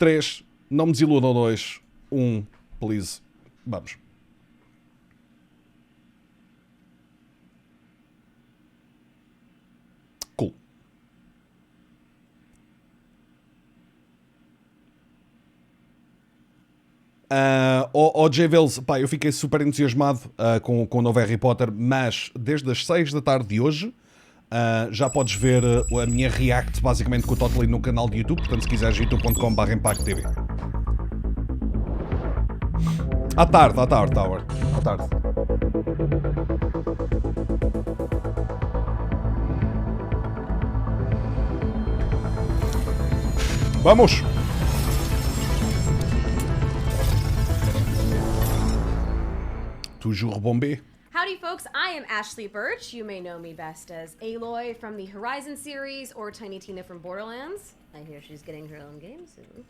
3, não me desiludam. 2, 1, please. Vamos. Cool. J. Vales, pá, eu fiquei super entusiasmado com o novo Harry Potter, mas desde as 6 da tarde de hoje já podes ver a minha react basicamente com o Totally no canal de YouTube, portanto se quiseres youtube.com/IMPAKTV. À tarde. Vamos! Toujours bombé. Howdy folks, I am Ashley Birch. You may know me best as Aloy from the Horizon series or Tiny Tina from Borderlands. I hear she's getting her own game soon.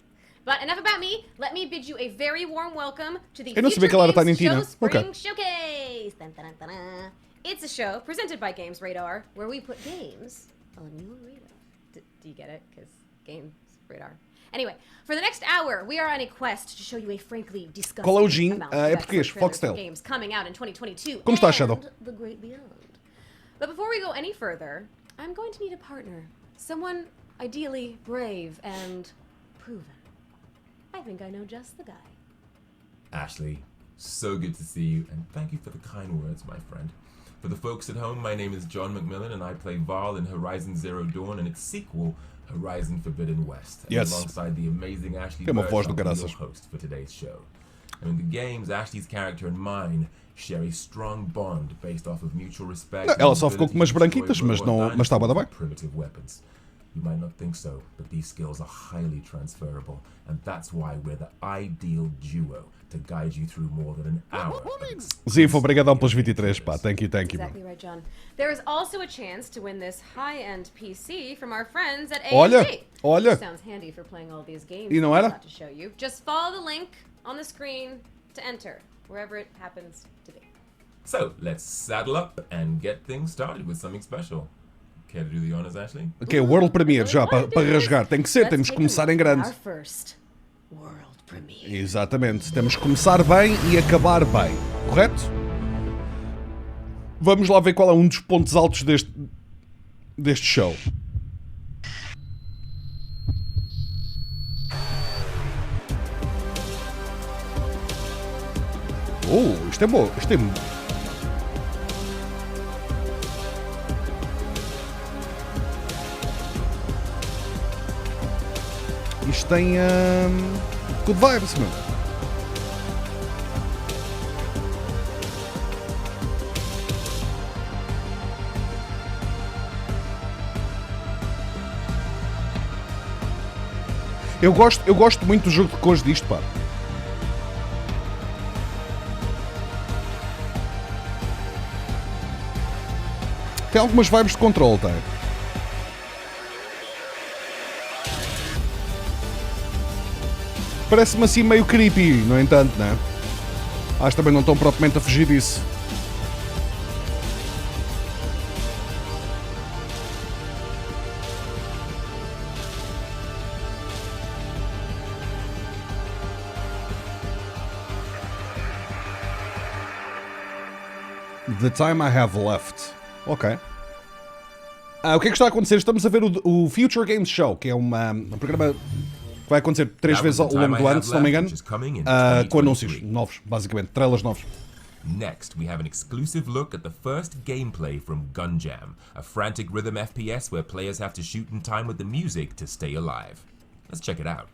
But enough about me. Let me bid you a very warm welcome to the Future Games Show Spring Showcase. Dun, dun, dun, dun. It's a show presented by Games Radar where we put games on your radar. Do you get it? Because Games Radar. Anyway, for the next hour, we are on a quest to show you a frankly disgusting amount of excellent games coming out in 2022 Como está, Shadow? and the great beyond. But before we go any further, I'm going to need a partner. Someone ideally brave and proven. I think I know just the guy. Ashley, so good to see you, and thank you for the kind words, my friend. For the folks at home, my name is John McMillan, and I play Varl in Horizon Zero Dawn and its sequel, Horizon Forbidden West. And alongside the amazing Ashley Birch, I'll be your host for today's show. And in the games, Ashley's character and mine share a strong bond based off of mutual respect. Ela só ficou com umas branquitas, mas estava bem. Primitive weapons. You might not think so, but these skills are highly transferable, and that's why we're the ideal duo to guide you through more than an hour. Zifo, obrigadão pelos 23, pá. Thank you. Exactly right, John. There is also a chance to win this high-end PC from our friends at AMD. Olha. Sounds handy for playing all these games. E não era? To show you. Just follow the link on the screen to enter, wherever it happens to be. So, let's saddle up and get things started with something special. Care to do the honors, Ashley? Ok, World Premiere já, para rasgar. Tem que ser, temos que começar em grande. Exatamente, temos que começar bem e acabar bem, correto? Vamos lá ver qual é um dos pontos altos deste show. Oh, isto é bom, isto é... Isto tem good vibes, meu. Eu gosto muito do jogo de cores disto, pá. Tem algumas vibes de controle, tá? Parece-me assim meio creepy, no entanto, né? Acho que também não estão propriamente a fugir disso. The time I have left. Ok. O que é que está a acontecer? Estamos a ver o Future Games Show, que é um programa... Vai acontecer 3 vezes ao longo do ano, se não me engano, com anúncios novos, basicamente, trailers novos. Next, we have an exclusive look at the first gameplay from Gun Jam, a frantic rhythm FPS where players have to shoot in time with the music to stay alive. Let's check it out.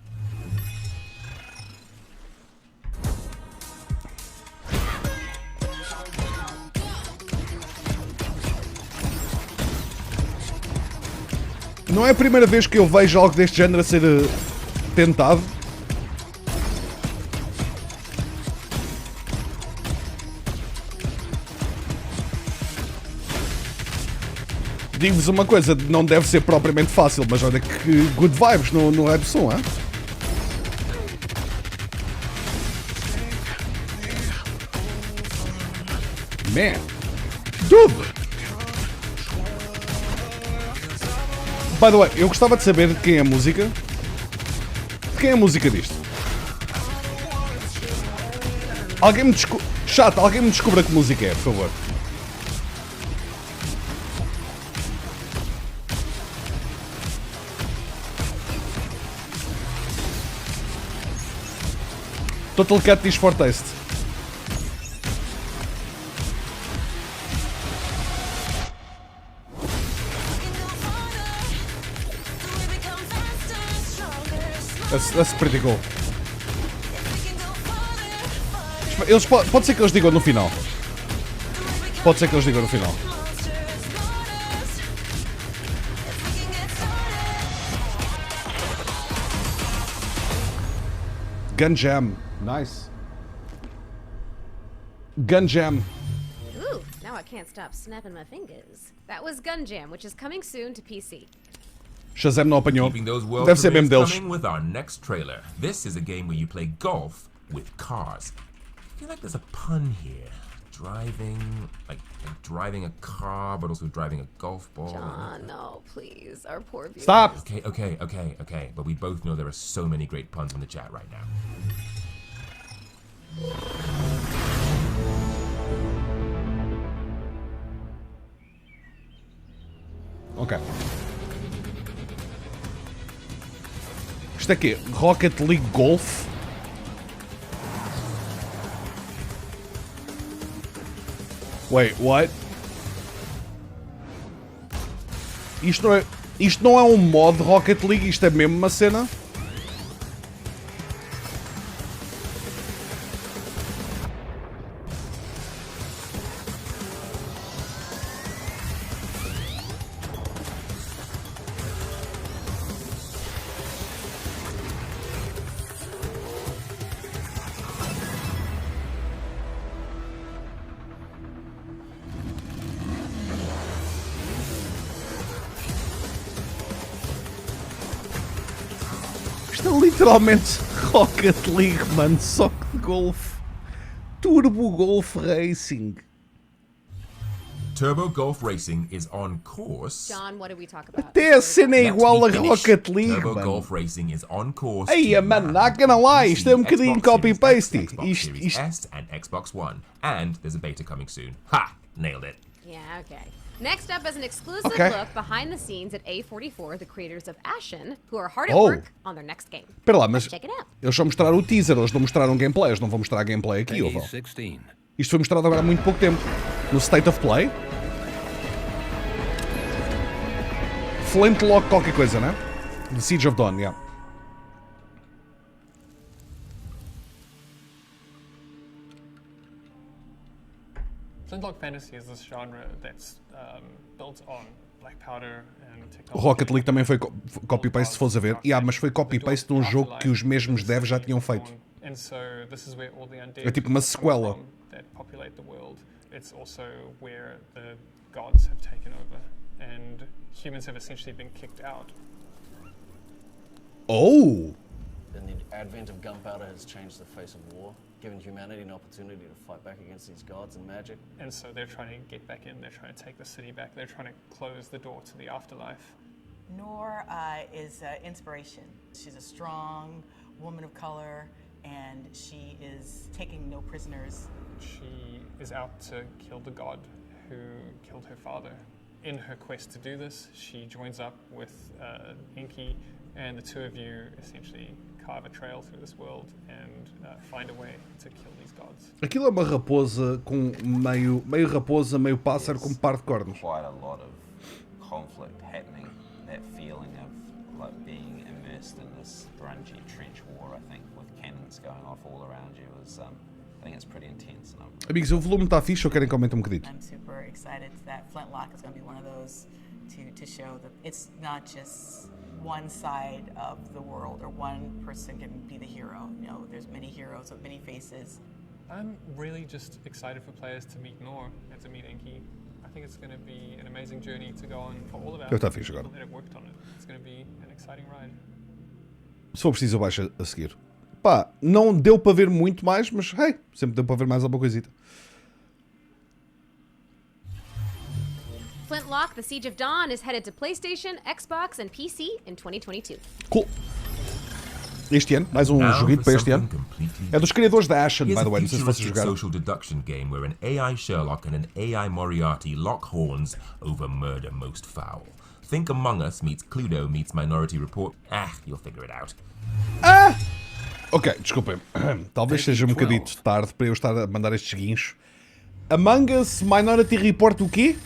Não é a primeira vez que eu vejo algo deste género a ser tentado. Digo-vos uma coisa, não deve ser propriamente fácil, mas olha que good vibes no rap som, hein? Man, dude! By the way, eu gostava de saber de quem é a música. De quem é a música disto? Alguém me descobre... Chato, alguém me descubra que música é, por favor. Total Cat diz for taste. That's pretty cool. Eles, pode ser que eles digam no final. Pode ser que eles digam no final. Gun Jam. Nice. Gun Jam. Ooh, now I can't stop snapping my fingers. That was Gun Jam, which is coming soon to PC. Shazam não apanhou. Keeping those world Deve ser mesmo premieres deles. coming with our next trailer. This is a game where you play golf with cars. I feel like there's a pun here. Like driving a car, but also driving a golf ball. John, no, please. Our poor viewers. Stop! Okay. But we both know there are so many great puns in the chat right now. Ok. Isto é quê? Rocket League Golf? Wait, what? Isto não é um mod Rocket League, isto é mesmo uma cena? Isto é literalmente Rocket League, mano, só que de golfe. Turbo Golf Racing. Turbo Golf Racing is on course. John, what did we talk about? Até a cena é Yet to igual be a finished. Rocket League, Turbo mano. Golf Racing is on course. Ei, to mano, land not gonna lie, isto é um PC, bocadinho Xbox Series copy-paste. X, Xbox Series S and Xbox One. And there's a beta coming soon. Ha! Nailed it. Yeah, okay. Next up is an exclusive Okay. look behind the scenes at A44, the creators of Ashen, who are hard at Oh. work on their next game. Espera lá, mas Check it out. eles só mostraram o teaser, eles não mostraram gameplay, eles não vão mostrar gameplay aqui, ou vão? Isto foi mostrado agora há muito pouco tempo. No State of Play. Flintlock qualquer coisa, né? The Siege of Dawn, yeah. Flintlock fantasy is this genre that's built on black powder and O technology. Rocket League também foi copy-paste, se fores a ver. Yeah, mas foi copy-paste de um jogo que os mesmos devs já tinham feito. And so this is where all the undead É tipo uma come sequela. from that populate the world. It's also where the gods have taken over and humans have essentially been kicked out. Oh! Then the advent of gunpowder has changed the face of war, giving humanity an opportunity to fight back against these gods and magic. And so they're trying to get back in, they're trying to take the city back, they're trying to close the door to the afterlife. Noor is inspiration. She's a strong woman of color, and she is taking no prisoners. She is out to kill the god who killed her father. In her quest to do this, she joins up with Inky, and the two of you essentially carve a trail through this world and find a way to kill these gods. Aquilo é uma raposa com meio raposa, meio pássaro com par de cornos. Quite a lot of conflict happening. That feeling of like being immersed in this grungy trench war, I think, with cannons going off all around you is, I think it's pretty intense. And Amigos, o volume está fixe ou querem que aumente um bocadinho? I'm super excited that Flintlock is going to be one of those to show that it's not just one side of the world or one person can be the hero. You know, there's many heroes with many faces. I'm really just excited for players to meet Noor and to meet Inky. I think it's going to be an amazing journey to go on for all of our Eu estou fixe agora. people that have worked on it. It's going to be an exciting ride. Se for preciso, eu baixo a seguir. Pá, não deu para ver muito mais, mas hey, sempre deu para ver mais alguma coisita. Flintlock, The Siege of Dawn is headed to PlayStation, Xbox, and PC in 2022. Cool. Este ano, mais um Now joguito for para este something ano. completely É dos criadores da Ashen, Here's by the a way, não sei se vocês futuristic jogaram. social deduction game where an AI Sherlock and an AI Moriarty lock horns over murder most foul. Think Among Us meets Cluedo meets Minority Report. You'll figure it out. Ok, desculpem. Talvez seja um bocadito tarde para eu estar a mandar estes guinchos. Among Us, Minority Report o quê?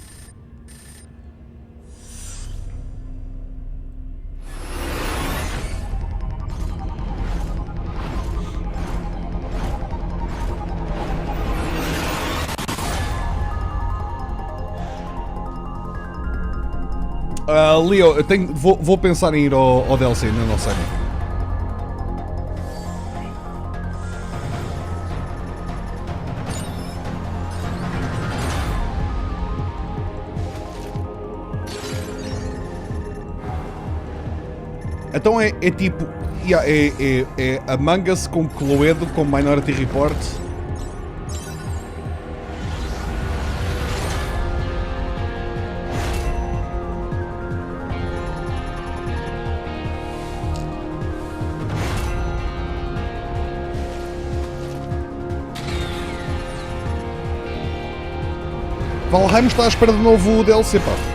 Leo, eu vou pensar em ir ao DLC, ainda não sei. Então é tipo. É Among Us com Cluedo, com Minority Report. Valheim está à espera de novo DLC, pá.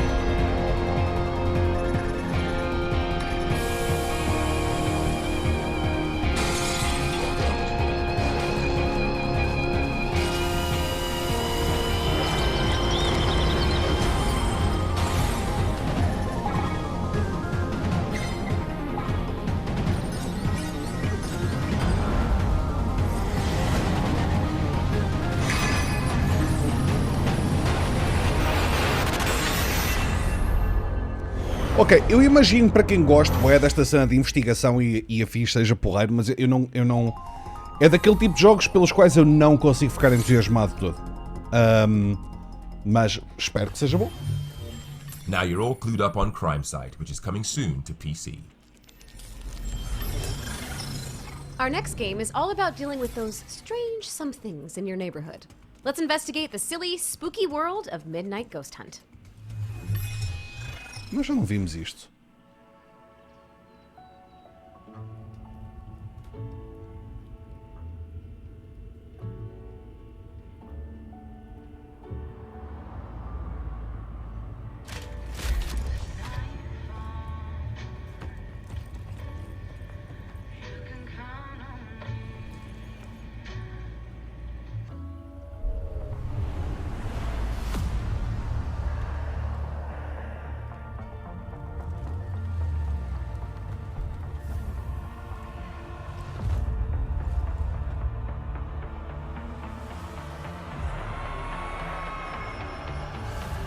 Ok, eu imagino para quem gosta desta cena de investigação e afins seja porreiro, mas eu não... É daquele tipo de jogos pelos quais eu não consigo ficar entusiasmado todo. Mas espero que seja bom. Now you're all clued up on Crime Site, which is coming soon to PC. Our next game is all about dealing with those strange somethings in your neighborhood. Let's investigate the silly, spooky world of Midnight Ghost Hunt. Nós já não vimos isto.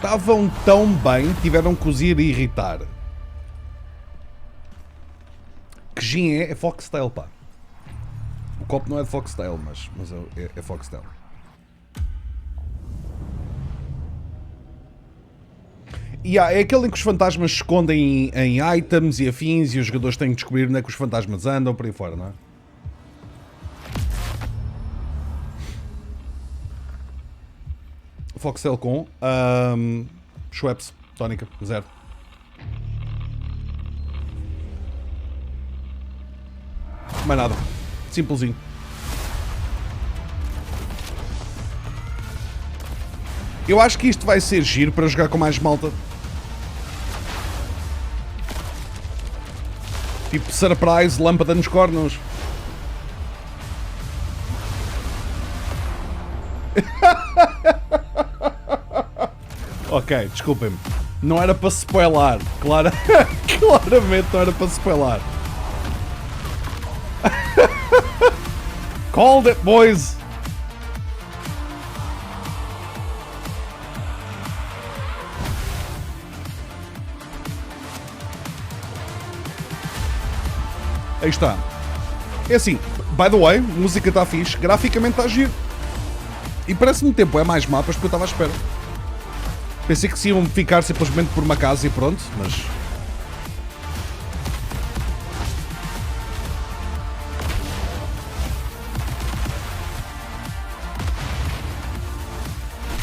Estavam tão bem, tiveram que os ir irritar. Que gin é Foxtail, pá. O copo não é de Foxtail, mas é Foxtail. É aquele em que os fantasmas se escondem em items e afins e os jogadores têm que descobrir onde é que os fantasmas andam, por aí fora, não é? Foxtail com Schweppes, tónica, 0. Mais nada. Simplesinho. Eu acho que isto vai ser giro para jogar com mais malta. Tipo surprise, lâmpada nos cornos. Ok, desculpem-me. Não era para spoiler. Claramente não era para spoiler. Called it, boys. Aí está. É assim, by the way, a música está fixe, graficamente está giro. E parece-me tempo, é mais mapas porque eu estava à espera. Pensei que se iam ficar simplesmente por uma casa e pronto, mas...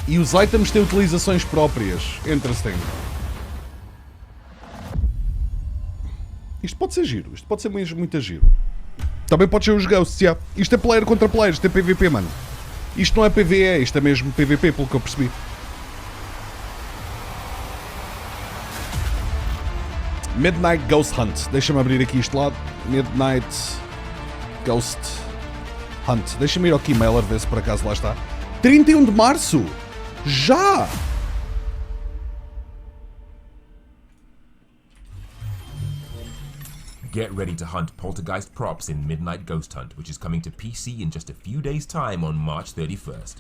E os items têm utilizações próprias. Interesting. Isto pode ser giro. Isto pode ser muito giro. Também pode ser os Ghosts, yeah. Isto é player contra player, isto é PVP, mano. Isto não é PVE, isto é mesmo PVP, pelo que eu percebi. Midnight Ghost Hunt. Deixa-me abrir aqui este lado. Midnight Ghost Hunt. Deixa-me ir ao Keymailer ver se por acaso lá está. 31 de março! Já! Get ready to hunt poltergeist props in Midnight Ghost Hunt, which is coming to PC in just a few days' time on March 31st.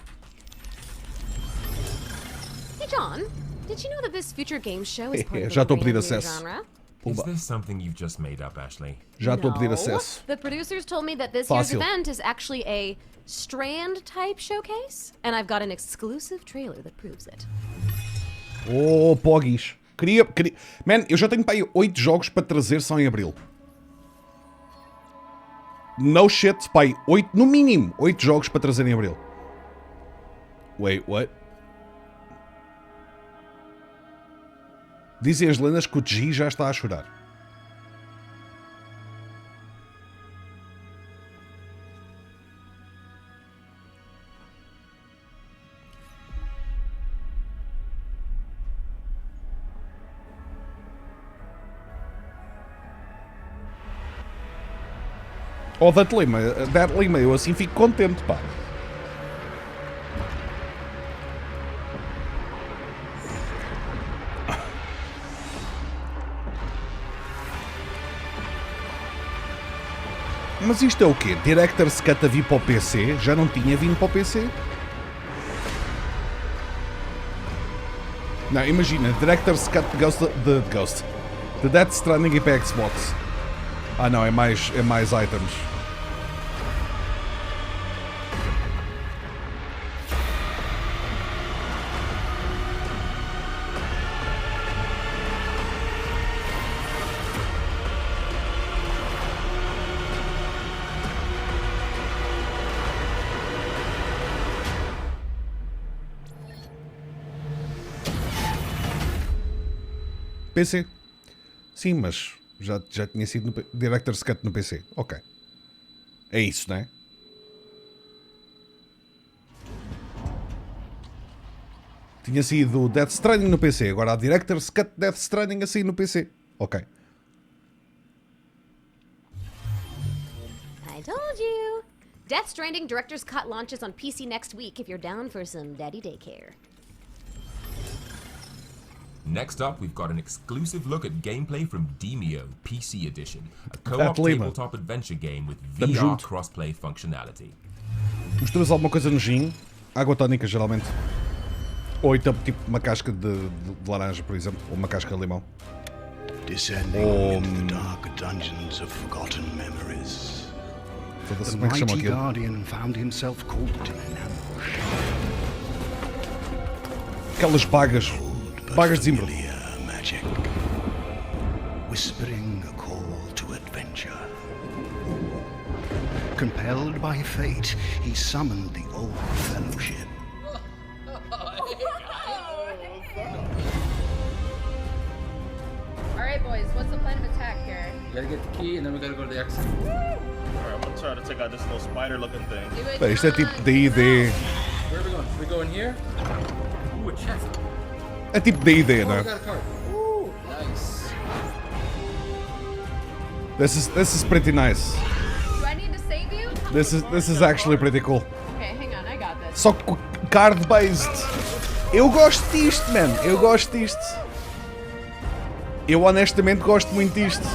Hey, John. Did you know that this future game show is part of Já the estou a pedir brand new acesso. genre? Is this something you've just made up, Ashley? Já estou a pedir No. acesso. The producers told me that this Fácil. year's event is actually a Strand-type showcase, and I've got an exclusive trailer that proves it. Oh, Poggies. Queria... Man, eu já tenho para aí 8 jogos para trazer só em Abril. No shit, pai. 8, no mínimo, 8 jogos para trazer em Abril. Wait, what? Dizem as lendas que o G já está a chorar. Oh, That Lima, eu assim fico contente, pá. Mas isto é o quê? Director's Cut a vir para o PC? Já não tinha vindo para o PC? Não, imagina, Director's Cut de Death Stranding e para Xbox. Ah não, é mais items. PC. Sim, mas já tinha sido no Director's Cut no PC. Ok. É isso, não é? Tinha sido Death Stranding no PC. Agora há Director's Cut Death Stranding a sair no PC. Ok. I told you. Death Stranding Director's Cut launches on PC next week if you're down for some daddy daycare. Next up, we've got an exclusive look at gameplay from Demio PC Edition, a co-op That Lima. tabletop adventure game with Tamo VR junto. crossplay functionality. Misturas alguma coisa no gin. Água tónica, geralmente. Ou então, tipo, uma casca de laranja, por exemplo. Ou uma casca de limão. Descending into the dark dungeons of forgotten memories, Foda-se, the como é que se chama mighty aquilo? guardian found himself caught in an ambush. Aquelas bagas. But Bagas de zimbro. familiar magic, whispering a call to adventure. Compelled by fate, he summoned the old fellowship. Alright, boys, what's the plan of attack here? We gotta get the key and then we gotta go to the exit. Alright, I'm gonna try to take out this little spider looking thing. Do it, Bem, isto é John. tipo D&D. Where are we going? Should we go in here? Ooh, a chest. É tipo D&D, Oh, não we é? got a card. Ooh, nice. This is pretty nice. Do I need to save you? This is actually pretty cool. Okay, hang on, I got this. Só que card-based. Eu gosto disto, man. Eu gosto disto. Eu honestamente gosto muito disto.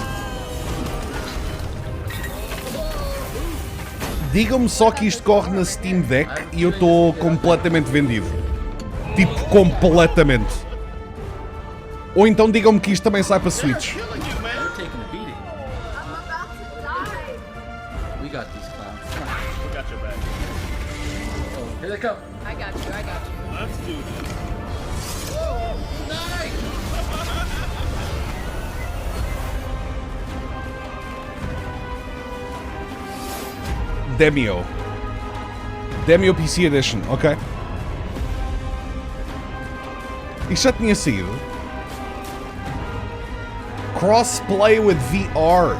Digam-me só que isto corre na Steam Deck e eu estou completamente vendido. Tipo, completamente. Ou então digam-me que isto também sai para Switch. We're taking a beating. I'm about to die. We got these clowns. Come on. We got your back. Oh, here they come. I got you, I got you. Let's do this. Demio. Demio PC Edition, ok. Isto já tinha saído. Crossplay with VR.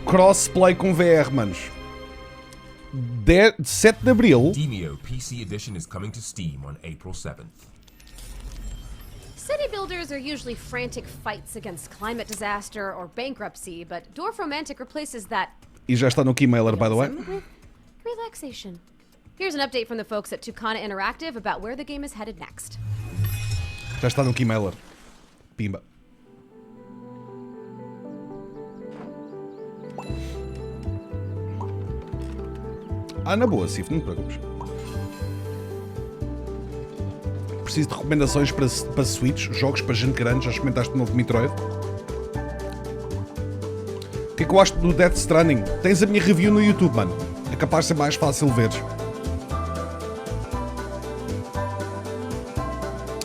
crossplay com VR, manos. 7 de Abril. Demio PC Edition is coming to Steam on April 7th. City builders are usually frantic fights against climate disaster or bankruptcy, but Dwarf Romantic replaces that E já está no Keymailer, by the way. with relaxation. Here's an update from the folks at Tucana Interactive about where the game is headed next. Já está no Keymailer. Pimba. Na boa, Sif, não te preocupes. Preciso de recomendações para Switch, jogos para gente grande. Já experimentaste o novo Metroid? O que é que eu acho do Death Stranding? Tens a minha review no YouTube, mano. É capaz de ser mais fácil ver.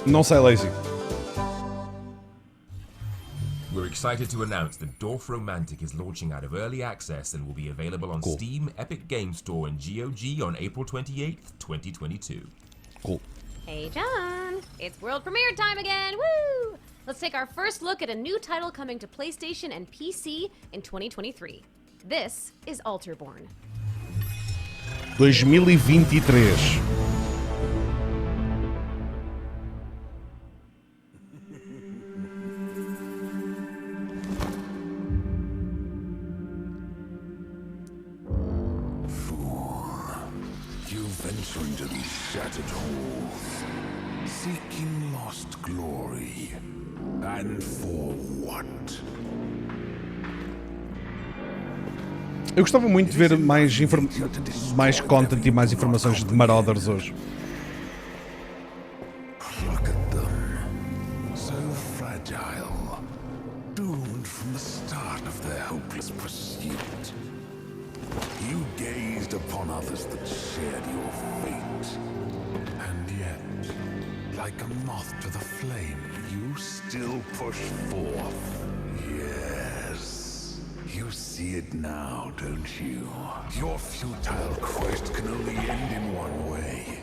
Não sei, Lazy. We're excited to announce that Dwarf Romantic is launching out of early access and will be available on Cool. Steam, Epic Games Store, and GOG on April 28th, 2022. Cool. Hey, John! It's world premiere time again! Woo! Let's take our first look at a new title coming to PlayStation and PC in 2023. This is Alterborn. 2023. You venture into these shattered halls, seeking lost glory. And for what? Eu gostava muito de ver mais content e mais informações de Marauders hoje. Look at them. So fragile. Doomed from the start of their hopeless pursuit. You gazed upon others that shared your fate. And yet, like a moth to the flame, you still push forth. Yes. You see it now, don't you? Your futile quest can only end in one way.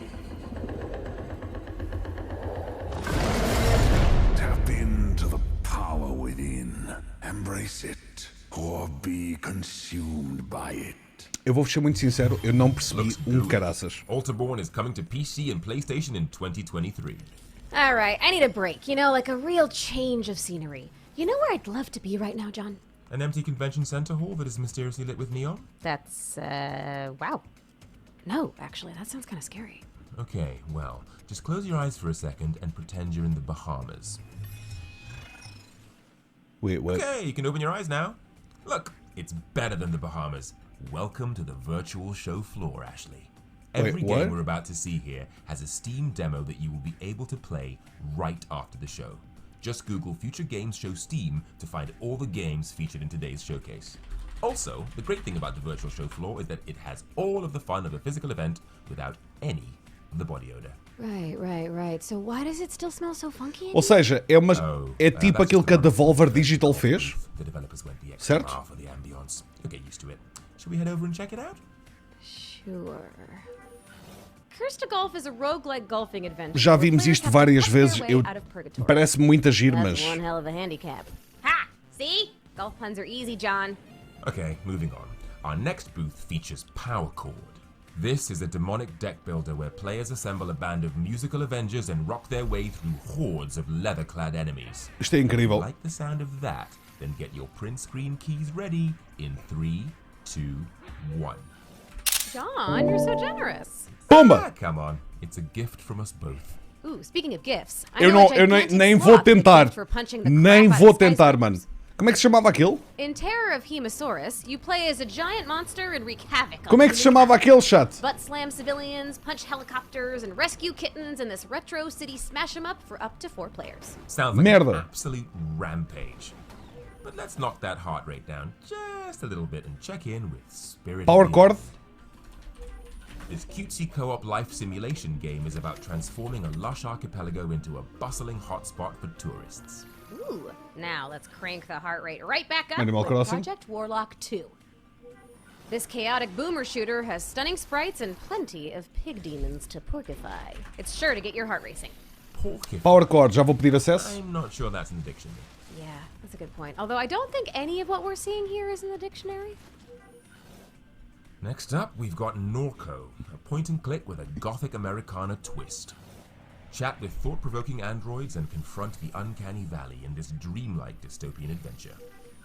Tap into the power within. Embrace it, or be consumed by it. Eu vou ser muito sincero, eu não percebi caraças. Alterborn is coming to PC and PlayStation in 2023. All right, I need a break. You know, like a real change of scenery. You know where I'd love to be right now, John? An empty convention center hall that is mysteriously lit with neon? That's, wow. No, actually, that sounds kind of scary. Okay, well, just close your eyes for a second and pretend you're in the Bahamas. Wait, what? Okay, you can open your eyes now. Look, it's better than the Bahamas. Welcome to the virtual show floor, Ashley. Every what? game we're about to see here has a Steam demo that you will be able to play right after the show. Just Google Future Games Show Steam to find all the games featured in today's showcase. Also, the great thing about the virtual show floor is that it has all of the fun of a physical event without any of the body odor. Right. So why does it still smell so funky? Ou seja, é tipo aquilo que a Devolver Digital fez, The developers went the extra certo? mile for the ambience. You'll get used to it. Should we head over and check it out? Sure. Curse to Golf is a roguelike golfing adventure. Já vimos isto várias vezes. Parece-me muito agir, That's mas one hell of a handicap. Ha! See? Golf puns are easy, John. Okay, moving on. Our next booth features Power Chord. This is a demonic deck builder where players assemble a band of musical Avengers and rock their way through hordes of leather-clad enemies. isto é incrível. Like the sound of that? Then get your print screen keys ready in 3, 2, 1. John, you're so generous. Pumba! Come on, it's a gift from us both. Ooh, speaking of gifts, I Eu know a não, gigantic nem sloth vou is a tentar. gift for punching the Nem crap out vou of tentar, skyscrapers. mano. Como é que se chamava aquilo? In Terror of Hemosaurus, you play as a giant monster and wreak havoc. Como é que se chamava aquele, chat? Butt slam civilians, punch helicopters, and rescue kittens in this retro city smash 'em up for up to 4 players. Sounds like Merda. an absolute rampage. But let's knock that heart rate down just a little bit and check in with Spirit. Power Chord? This cutesy co-op life simulation game is about transforming a lush archipelago into a bustling hotspot for tourists. Ooh, now let's crank the heart rate right back up Animal with Crossing? Project Warlock 2. This chaotic boomer shooter has stunning sprites and plenty of pig demons to porcify. It's sure to get your heart racing. Porcupine. Power Chord, já vou pedir acesso. I'm not sure that's an addiction. Yeah, that's a good point. Although I don't think any of what we're seeing here is in the dictionary. Next up, we've got Norco, a point-and-click with a gothic Americana twist. Chat with thought-provoking androids and confront the uncanny valley in this dreamlike dystopian adventure.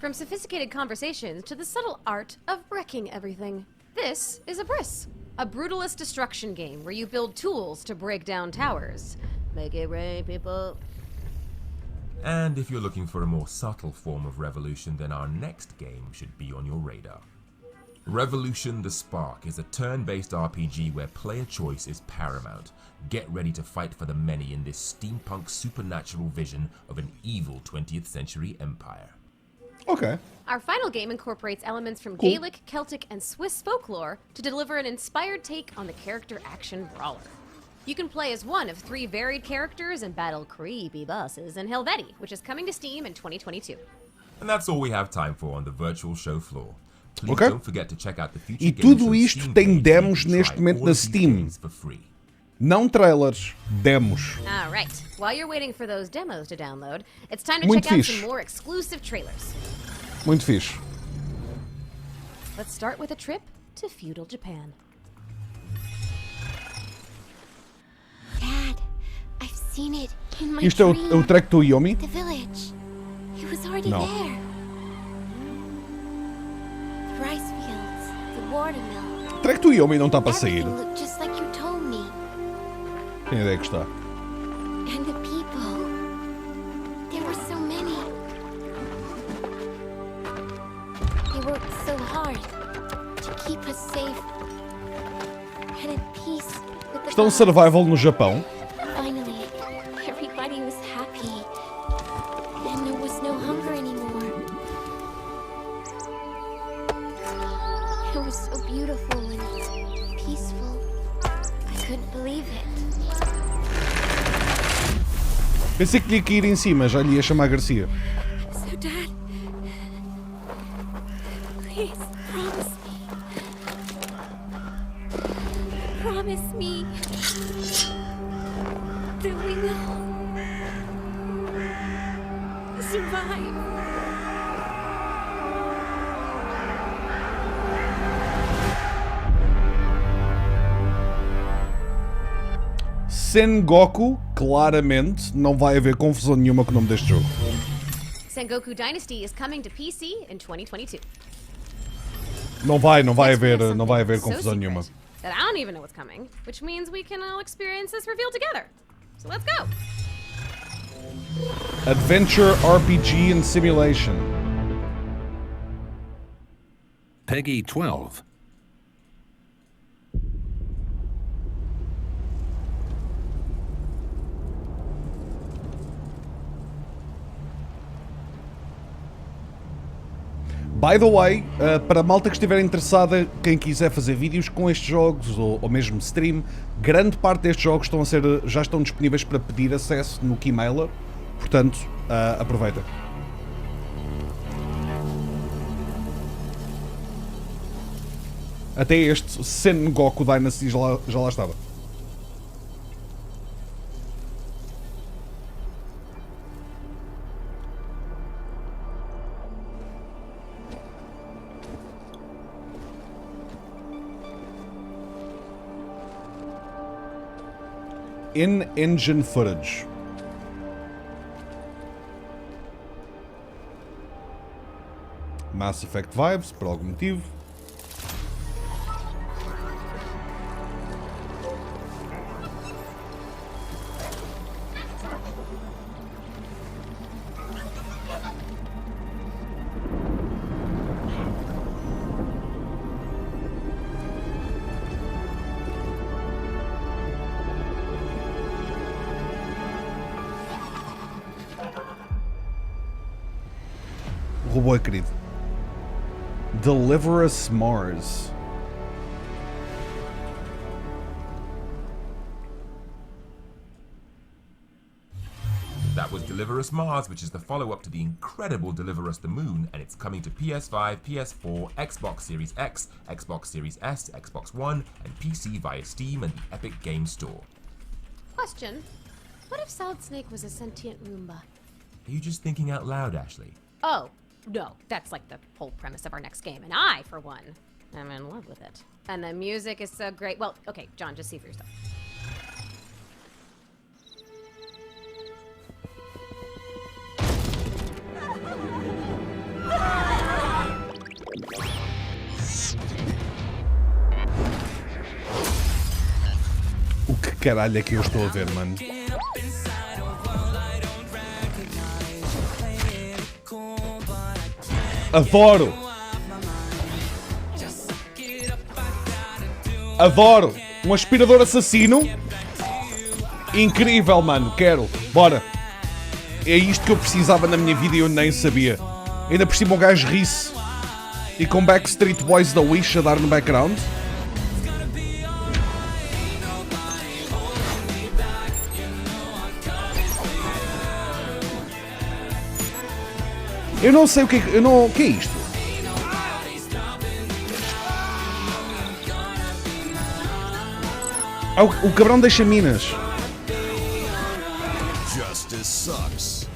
From sophisticated conversations to the subtle art of wrecking everything, this is Abyss, a brutalist destruction game where you build tools to break down towers. Make it rain, people. And if you're looking for a more subtle form of revolution, then our next game should be on your radar. Revolution the Spark is a turn-based RPG where player choice is paramount. Get ready to fight for the many in this steampunk supernatural vision of an evil 20th century empire. Ok. Our final game incorporates elements from Gaelic, Celtic, and Swiss folklore to deliver an inspired take on the character action brawler. You can play as one of 3 varied characters and battle creepy bosses in Helvetii, which is coming to Steam in 2022. And that's all we have time for on the virtual show floor. Please Ok. don't forget to check out the future E games tudo on isto Steam tem page demos where you neste can try momento all na of these Steam. games for free. Não trailers, demos. All right. While you're waiting for those demos to download, it's time to Muito check out fixe. some more exclusive trailers. Muito fixe. Let's start with a trip to feudal Japan. Dad, I've seen it in my Isto é dream. o track do Yomi? The village. It was already No. there. The rice fields, the watermill. O track do Yomi não está para sair. Everything looked just like you told me. Tenho ideia que está. And the people. There were so many. They worked so hard to keep us safe and at peace with the Isto é um gods. survival no Japão. Finally, everybody was happy. And there was no hunger anymore. It was so beautiful and peaceful. I couldn't believe it. Pensei que lhe ia ir em cima, já lhe ia chamar Garcia. So, Dad, please promise me. Promise me that we will survive. Sengoku, claramente, não vai haver confusão nenhuma com o nome deste jogo. Sengoku Dynasty is coming to PC in 2022. Não vai Yes, we have haver something so confusão secret nenhuma. that I don't even know what's coming, which means we can all experience this reveal together. So let's go. Adventure, RPG and Simulation. Peggy 12. By the way, para a malta que estiver interessada, quem quiser fazer vídeos com estes jogos ou mesmo stream, grande parte destes jogos já estão disponíveis para pedir acesso no Keymailer, portanto, aproveita. Até este Sengoku Dynasty já lá estava. In-engine footage. Mass Effect vibes, por algum motivo. O robô é querido. Deliver Us Mars. That was Deliver Us Mars, which is the follow-up to the incredible Deliver Us the Moon, and it's coming to PS5, PS4, Xbox Series X, Xbox Series S, Xbox One, and PC via Steam and the Epic Games Store. Question: what if Solid Snake was a sentient Roomba? Are you just thinking out loud, Ashley? Oh, no, that's like the whole premise of our next game, and I, for one, am in love with it. And the music is so great. Well, okay, John, just see for yourself. O que caralho é que eu estou a ver, mano? Adoro! Adoro! Um aspirador assassino. Incrível, mano. Quero. Bora. É isto que eu precisava na minha vida e eu nem sabia. Ainda por cima um gajo ri-se. E com Backstreet Boys da Wish a dar no background. Eu não sei o que é, o que é isto? Ah, o cabrão deixa minas. Justice sucks.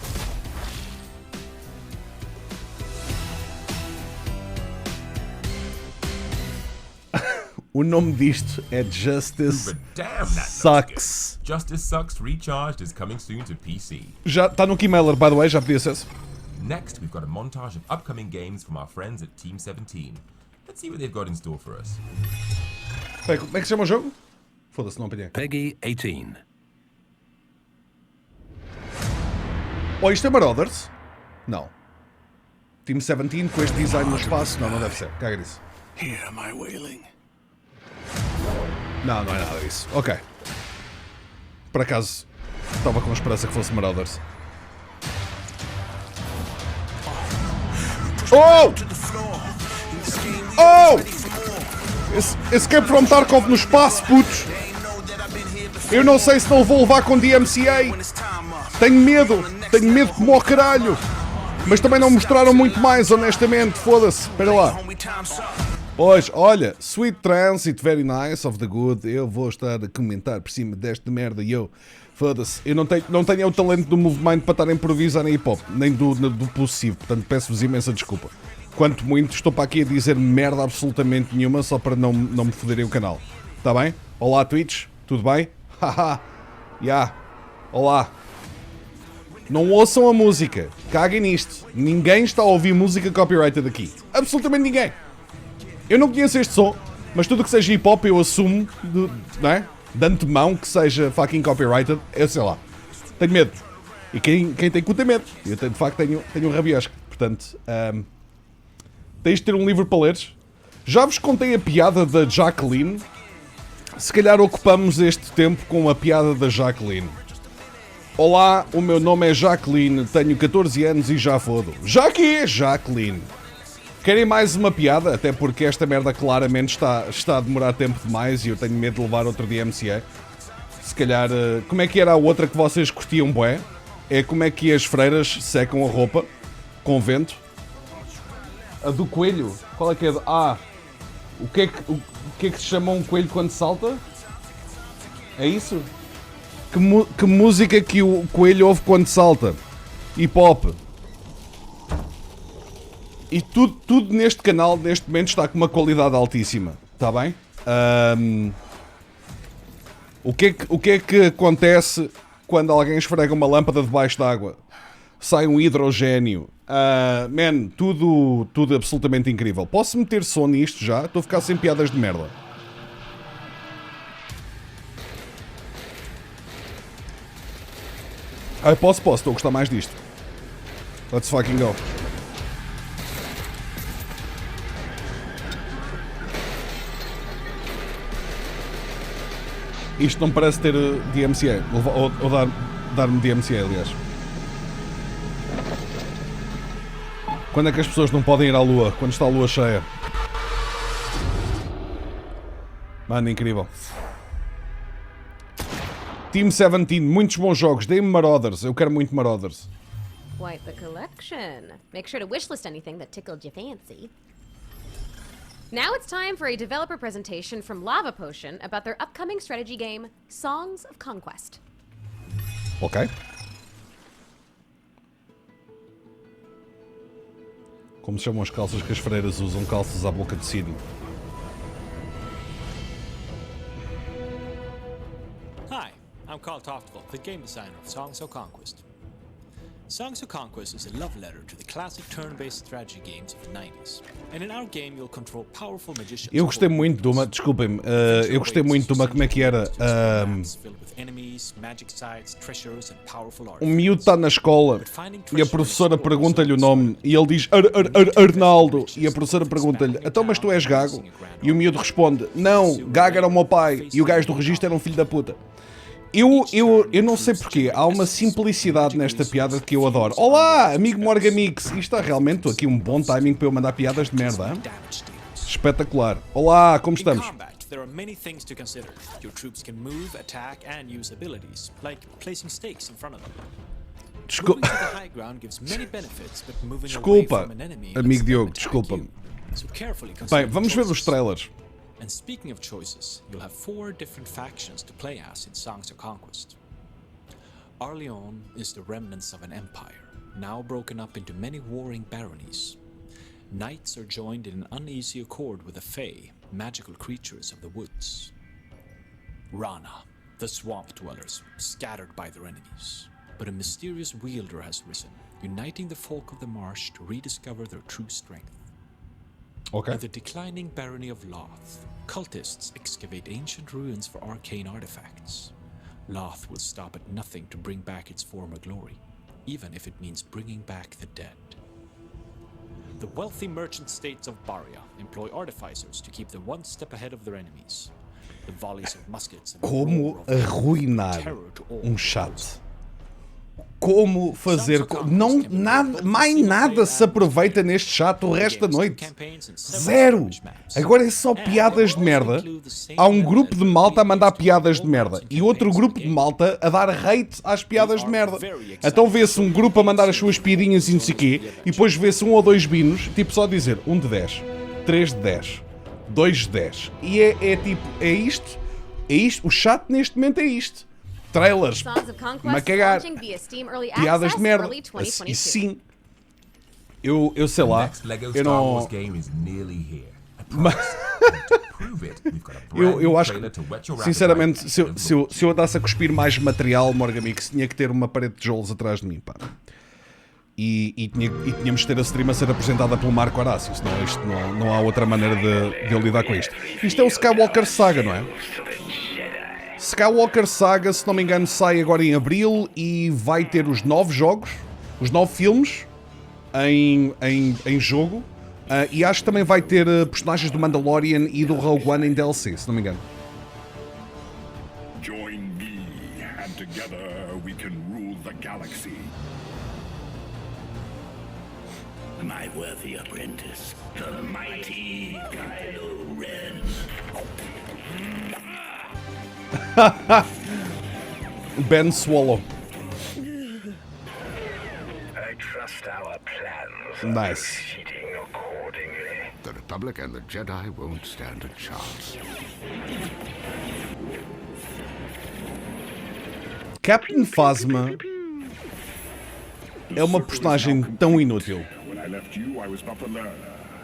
O nome disto é Justice But damn, that Sucks. good. Justice Sucks Recharged is coming soon to PC. Já está no Keymailer, by the way, já pedi acesso. Next, we've got a montage of upcoming games from our friends at Team 17. Let's see what they've got in store for us. Peraí, como é que se chama o jogo? Foda-se, não apanhei. Peggy 18. Oh, isto é Marauders? Não. Team 17 com este design no espaço? Não, não deve ser. Caga nisso. Hear my wailing. Não, não é nada disso. Ok. Por acaso, estava com esperança que fosse Marauders. Oh! Oh! Escape from Tarkov no espaço, putos! Eu não sei se não vou levar com DMCA. Tenho medo como ao caralho. Mas também não mostraram muito mais, honestamente. Foda-se. Espera lá. Pois, olha, Sweet Transit, very nice, of the good. Eu vou estar a comentar por cima desta merda e eu... Foda-se, eu não tenho o talento do Movimind para estar a improvisar em hip-hop, nem do possível, portanto peço-vos imensa desculpa. Quanto muito, estou para aqui a dizer merda absolutamente nenhuma, só para não me foderem o canal. Está bem? Olá Twitch, tudo bem? Haha, yeah. Olá. Não ouçam a música, caguem nisto. Ninguém está a ouvir música copyrighted aqui. Absolutamente ninguém. Eu não conheço este som, mas tudo que seja hip-hop eu assumo, não é? De antemão que seja fucking copyrighted, eu sei lá. Tenho medo. E quem tem cu tem medo. Eu de facto tenho um rabiosco. Portanto, tens de ter um livro para leres. Já vos contei a piada da Jacqueline. Se calhar ocupamos este tempo com a piada da Jacqueline. Olá, o meu nome é Jacqueline, tenho 14 anos e já fodo. Já que é Jacqueline? Querem mais uma piada? Até porque esta merda claramente está a demorar tempo demais e eu tenho medo de levar outro DMCA. Se calhar... como é que era a outra que vocês curtiam bué? É como é que as freiras secam a roupa com vento. A do coelho? Qual é que é? O que é que se chama um coelho quando salta? É isso? Que música que o coelho ouve quando salta? Hip hop. E tudo neste canal, neste momento, está com uma qualidade altíssima. Está bem? O que é que acontece quando alguém esfrega uma lâmpada debaixo d'água? Sai um hidrogênio. Man, tudo absolutamente incrível. Posso meter som nisto já? Estou a ficar sem piadas de merda. Posso. Estou a gostar mais disto. Let's fucking go. Isto não parece ter DMCA, ou dar-me DMCA, aliás. Quando é que as pessoas não podem ir à lua? Quando está a lua cheia. Mano, incrível. Team 17, muitos bons jogos. Dei-me Marauders, eu quero muito Marauders. Quite the collection. Make sure to wishlist anything that tickled your fancy. Now it's time for a developer presentation from Lava Potion about their upcoming strategy game, Songs of Conquest. Ok. Como se chamam as calças que as freiras usam? Calças à boca de sino. Hi, I'm Carl Toftville, the game designer of Songs of Conquest. Songs of Conquest is a love letter to the classic turn-based strategy games of the 90s. And in our game you'll control powerful magicians. Eu gostei muito de uma, desculpem-me, eu gostei muito de uma, como é que era? Um miúdo está na escola e a professora pergunta-lhe o nome e ele diz Arnaldo e a professora pergunta-lhe, então mas tu és gago? E o miúdo responde, não, gago era o meu pai e o gajo do registro era um filho da puta. Eu não sei porquê, há uma simplicidade nesta piada que eu adoro. Olá, amigo Morgamix, isto está realmente aqui um bom timing para eu mandar piadas de merda, hein? Espetacular. Olá, como estamos? There are many things to consider. Your troops can move, attack, and use abilities, like placing stakes in front of them. Moving to the high ground gives many benefits, but moving away from an enemy amigo Diogo, desculpa-me. So carefully consider. Bem, vamos ver os trailers. And speaking of choices, you'll have 4 different factions to play as in Songs of Conquest. Arleon is the remnants of an empire, now broken up into many warring baronies. Knights are joined in an uneasy accord with the Fae, magical creatures of the woods. Rana, the swamp dwellers, scattered by their enemies. But a mysterious wielder has risen, uniting the folk of the marsh to rediscover their true strength. Okay. In the declining barony of Loth, cultists excavate ancient ruins for arcane artifacts. Loth will stop at nothing to bring back its former glory, even if it means bringing back the dead. The wealthy merchant states of Baria employ artificers to keep them one step ahead of their enemies. The volleys of muskets and Como arruinar chat? Como fazer... Não, nada, mais nada se aproveita neste chat o resto da noite. Zero. Agora é só piadas de merda. Há um grupo de malta a mandar piadas de merda e outro grupo de malta a dar hate às piadas de merda. Então vê-se um grupo a mandar as suas piadinhas e não sei quê e depois vê-se 1 ou 2 binos, tipo só dizer 1 de 10, 3 de 10, 2 de 10. E é tipo, é isto, o chat neste momento é isto. Trailers, me a cagar, piadas de merda, e sim, eu sei lá, eu não... eu acho que, sinceramente, se eu andasse a cuspir mais material, Morgamix, tinha que ter uma parede de tijolos atrás de mim, pá. E tínhamos de ter a stream a ser apresentada pelo Marco Horácio, senão isto não há outra maneira de eu lidar com isto. Isto é o Skywalker Saga, não é? Skywalker Saga, se não me engano, sai agora em abril e vai ter os 9 jogos, os 9 filmes em jogo. E acho que também vai ter personagens do Mandalorian e do Rogue One em DLC, se não me engano. Join me, and together we can rule the galaxy. My worthy apprentice, the mighty Kylo Ren. Ben Swallow. I trust our plans nice. proceeding accordingly. The Republic and the Jedi won't stand a chance. Captain Phasma é uma personagem tão inútil. When I left you, I was but the learner.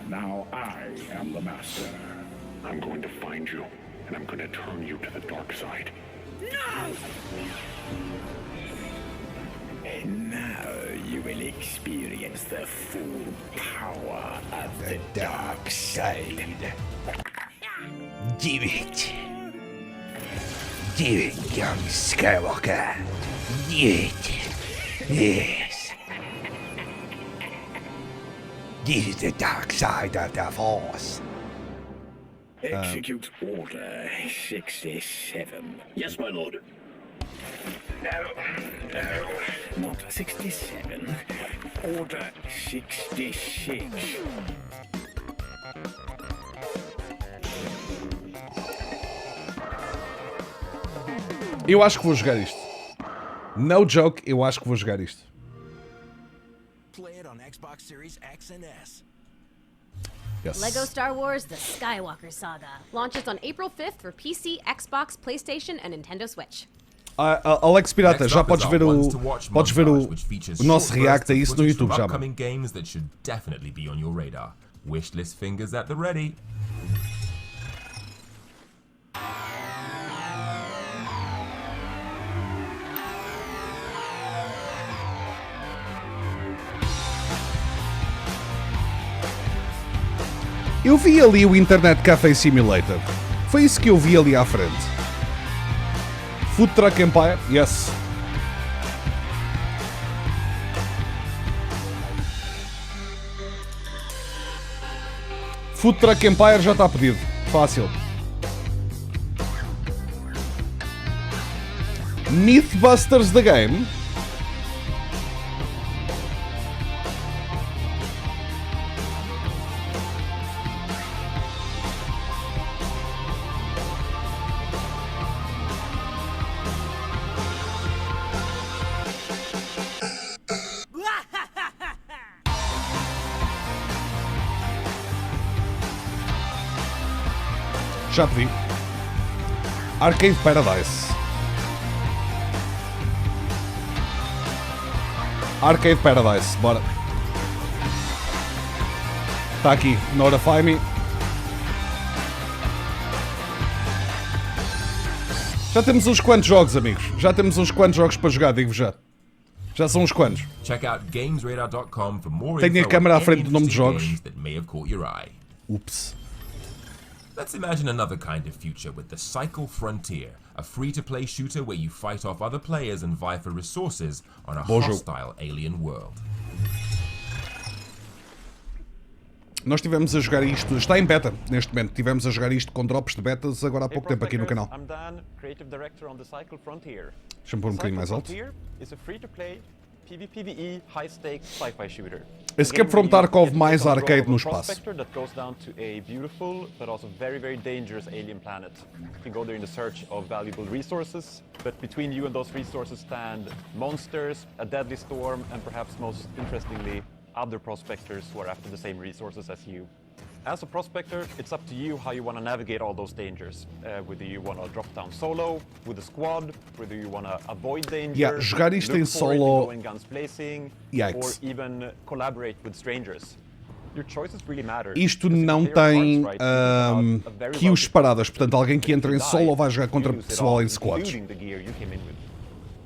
Now I am the master. I'm going to find you, and I'm going to turn you to the dark side. No! And now you will experience the full power of the dark side. Do it. Do it, young Skywalker. Do it. Yes. This is the dark side of the Force. Execute Order 67. Yes, my lord. No, not 67. Order 66. Eu acho que vou jogar isto. No joke, eu acho que vou jogar isto. Play it on Xbox Series X and S. Yes. Lego Star Wars The Skywalker Saga launches on April 5th for PC, Xbox, PlayStation, and Nintendo Switch. Alex Pirata, já podes ver o nosso react a isso no YouTube já. Upcoming games that should definitely be on your radar. Wishlist fingers at the ready. Eu vi ali o Internet Cafe Simulator. Foi isso que eu vi ali à frente. Food Truck Empire? Yes. Food Truck Empire já está pedido. Fácil. Mythbusters the Game. Já pedi. Arcade Paradise. Arcade Paradise, bora. Está aqui, Notify Me. Já temos uns quantos jogos, amigos. Já temos uns quantos jogos para jogar, digo-vos já. Já são uns quantos. Tenho a câmera à frente do nome de jogos. Ups. Let's imagine another kind of future with the Cycle Frontier, a free-to-play shooter where you fight off other players and vie for resources on a hostile alien world. Nós estivemos a jogar isto, está em beta neste momento, estivemos a jogar isto com drops de betas agora há pouco tempo aqui no canal. Deixa-me pôr um bocadinho mais alto. PvPvE high-stakes sci-fi shooter. Escape from Tarkov mais arcade no espaço. That goes down to a beautiful but also very, very dangerous alien planet. You can go there in the search of valuable resources, but between you and those resources stand monsters, a deadly storm, and perhaps most interestingly, other prospectors who are after the same resources as you. As a prospector, it's up to you how you want to navigate all those dangers. Whether you want to drop down solo, with a squad, whether you want to avoid danger, jogar isto em solo, go in guns blazing, yikes. or even collaborate with strangers. Your choices really matter. Isto não tem queues separadas, portanto alguém que entra em solo vai jogar contra pessoal em squads.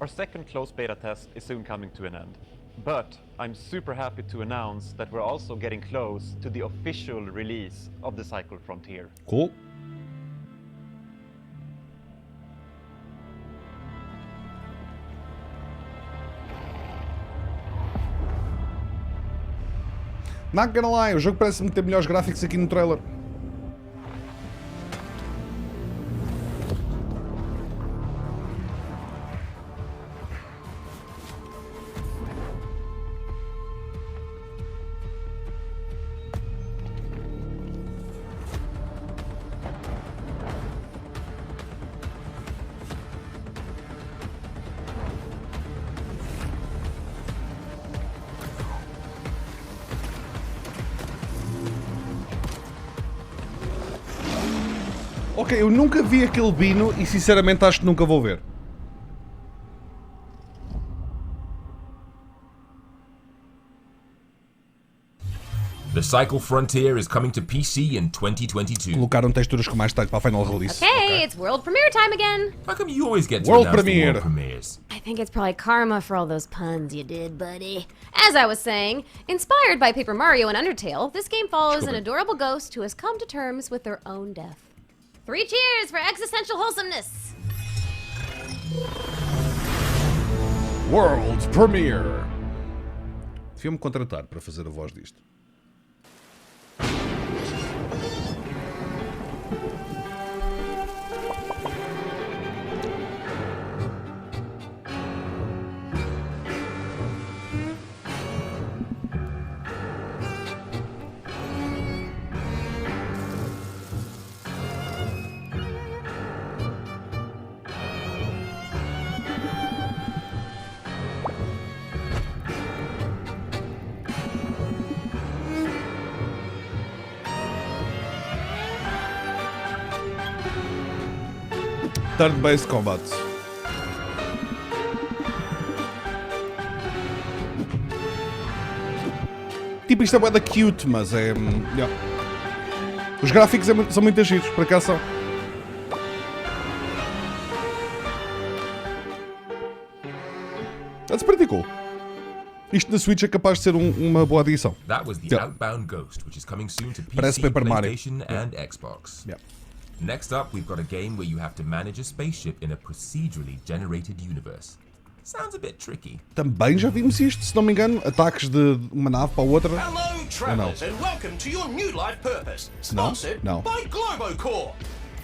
Our second closed beta test is soon coming to an end. But I'm super happy to announce that we're also getting close to the official release of the Cycle Frontier. Cool. Not gonna lie, o jogo parece-me ter melhores gráficos aqui no trailer. Ok, eu nunca vi aquele bino e sinceramente acho que nunca vou ver. The Cycle Frontier is coming to PC in 2022. Colocaram texturas com mais detalhe para a final release. Okay, it's world premiere time again. How come you always get to world announce premiere? The world premieres? I think it's probably karma for all those puns you did, buddy. As I was saying, inspired by Paper Mario and Undertale, this game follows an adorable ghost who has come to terms with their own death. 3 cheers for existential wholesomeness! World Premiere! Deviam-me contratar para fazer a voz disto. Turn-based combat. Tipo, isto é bué da cute, mas é... yeah. Os gráficos são muito giros, por acaso são. That's pretty cool. Isto na Switch é capaz de ser uma boa adição. That was the Outbound Ghost, which is coming soon to Parece PC, Paper Mario. PlayStation, and Xbox. Yeah. Next up, we've got a game where you have to manage a spaceship in a procedurally generated universe. Sounds a bit tricky. Também já vimos isto, se não me engano. Ataques de uma nave para a outra. Hello, travelers, and welcome to your new life purpose, sponsored by Globocore.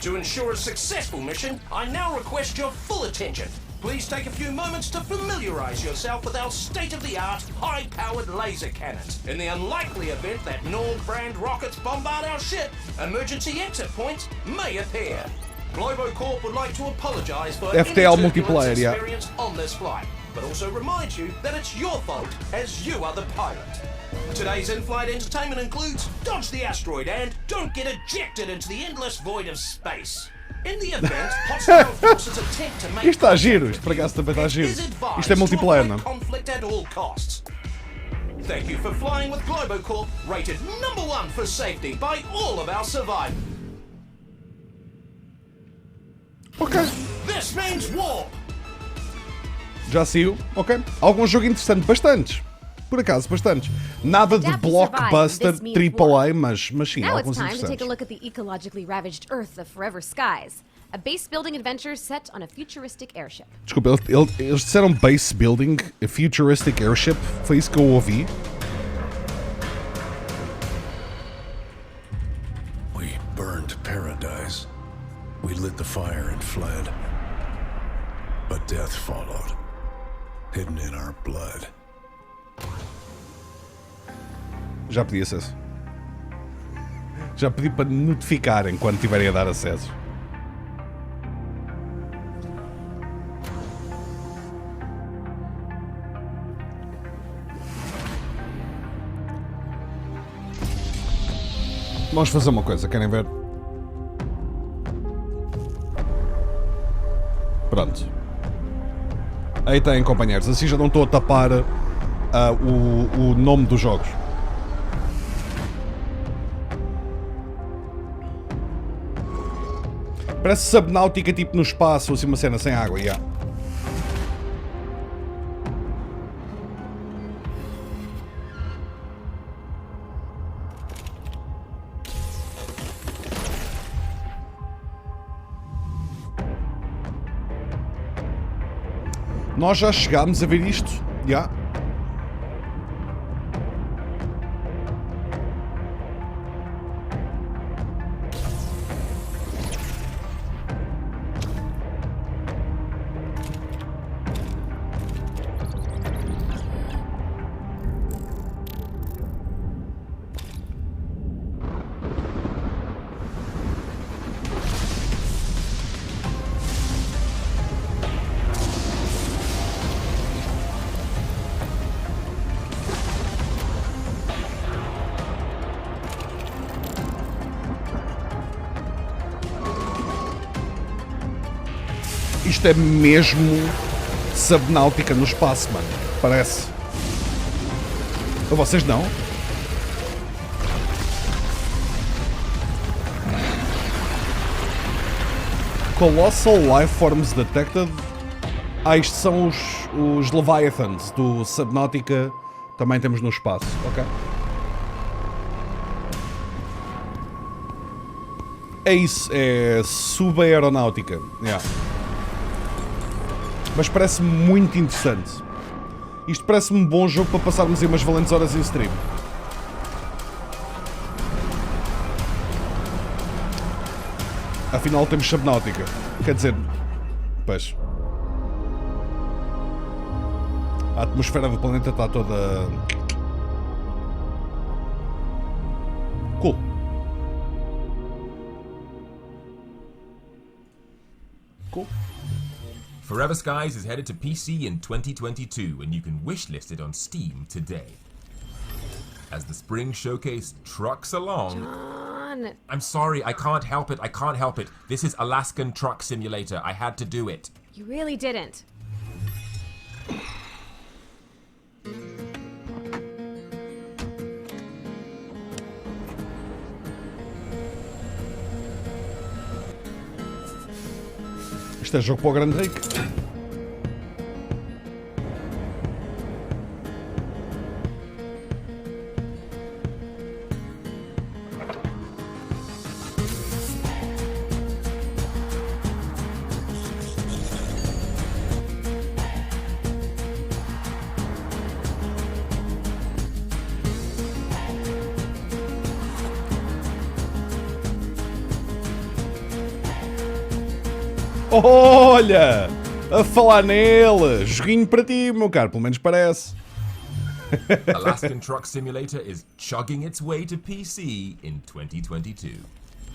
To ensure a successful mission, I now request your full attention. Please take a few moments to familiarize yourself with our state-of-the-art, high-powered laser cannons. In the unlikely event that Nord brand rockets bombard our ship, emergency exit points may appear. Globocorp would like to apologize for any FTL turbulence multiplayer, yeah. experienced on this flight, but also remind you that it's your fault as you are the pilot. Today's in-flight entertainment includes Dodge the Asteroid and Don't Get Ejected into the Endless Void of Space. In the event hostile forces attempt to make Isto está giro, isto por acaso também está giro. Isto é multiplayer, não? conflict at all costs. Thank you for flying with Globocorp, rated #1 for safety by all of our survivors. Ok. This means warp. Já saiu, ok. Algum jogo interessante, bastantes. Por acaso, bastantes. Nada de blockbuster AAA, mas sim, Now it's alguns time to take a interessantes. look at the ecologically ravaged Earth of Forever Skies, a base-building adventure set on a futuristic airship. Desculpa, eles disseram base building, a futuristic airship. Foi isso que eu ouvi. We burned paradise. We lit the fire and fled. But death followed, hidden in our blood. Já pedi acesso. Já pedi para notificarem quando tiverem a dar acesso. Vamos fazer uma coisa, querem ver? Pronto. Aí têm, companheiros. Assim já não estou a tapar o nome dos jogos. Parece subnáutica tipo no espaço, assim uma cena sem água, yeah. Nós já chegámos a ver isto, já. Isto é mesmo subnáutica no espaço, mano. Parece. A vocês não? Colossal Lifeforms Detected. Ah, isto são os Leviathans do Subnautica. Também temos no espaço, ok? É isso, é subaeronáutica. Yeah. Mas parece-me muito interessante. Isto parece-me um bom jogo para passarmos aí umas valentes horas em stream. Afinal temos Subnautica. Quer dizer... Pois. A atmosfera do planeta está toda... Cool. Cool. Forever Skies is headed to PC in 2022, and you can wishlist it on Steam today. As the spring showcase trucks along... John! I'm sorry, I can't help it, I can't help it. This is Alaskan Truck Simulator, I had to do it. You really didn't. Isto é jogo para o grande rico. Olha! A falar nele! Joguinho para ti, meu caro, pelo menos parece. Alaskan Truck Simulator is chugging its way to PC in 2022.